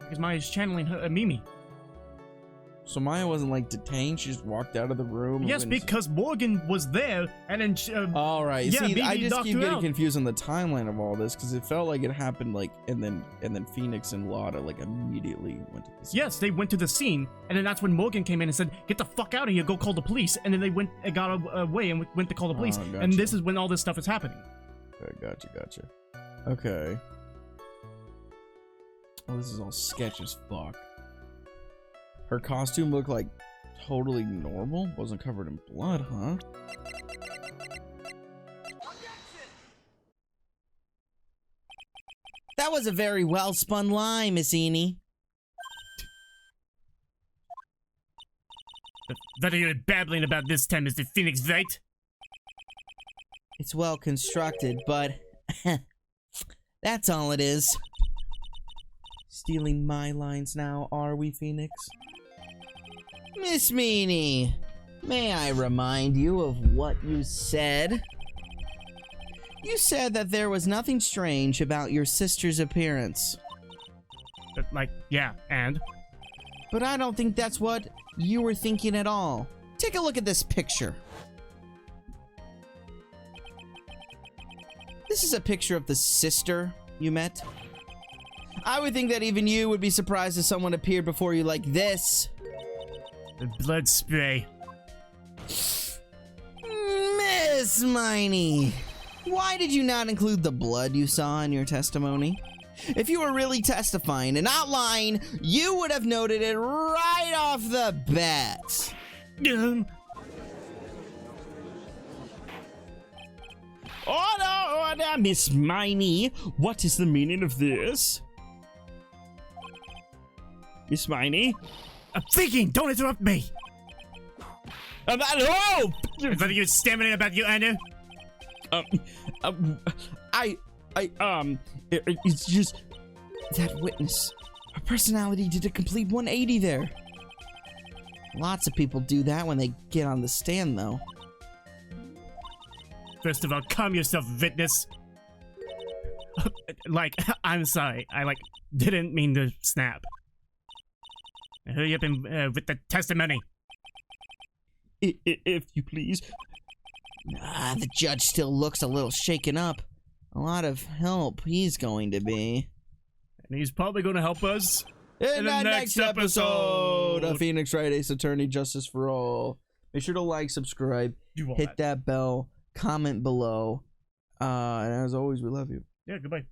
Because Maya's channeling her, Mimi. So Maya wasn't like detained, she just walked out of the room? Yes, and because Morgan was there, and then all right. Yeah, See, I Mimi just knocked keep her getting out. confused on the timeline of all this because it felt like it happened like, and then Phoenix and Lotta like immediately went to the scene. yes, they went to the scene, and then that's when Morgan came in and said, "Get the fuck out of here, go call the police." And then they went and got away and went to call the police. Oh, And gotcha. this is when all this stuff is happening. Okay, gotcha. Okay. Oh, this is all sketch as fuck. Her costume looked like totally normal, wasn't covered in blood, huh? That was a very well spun lie, Miss Eni. What are you babbling about this time, Mr. Phoenix, right? It's well constructed, but that's all it is. Stealing my lines now, are we, Phoenix? Miss Meanie, may I remind you of what you said? You said that there was nothing strange about your sister's appearance. Like, yeah, and But I don't think that's what you were thinking at all. Take a look at this picture. This is a picture of the sister you met. I would think that even you would be surprised if someone appeared before you like this. The blood spray. Miss Miney, why did you not include the blood you saw in your testimony? If you were really testifying and not lying, you would have noted it right off the bat. Order, Miss Miney. What is the meaning of this? Miss Miney? I'm thinking! Don't interrupt me! Oh! What are you stammering about, you Anna? It's just... That witness, her personality did a complete 180 there. Lots of people do that when they get on the stand, though. First of all, calm yourself, witness. Like, I'm sorry. I, didn't mean to snap. Hurry up and with the testimony. If you please. The judge still looks a little shaken up. A lot of help he's going to be. and he's probably going to help us. In the the next next episode episode. of Phoenix Wright Ace Attorney Justice for All. Make sure to like, subscribe, Do all hit that bell, comment below. And as always, we love you. Yeah, goodbye.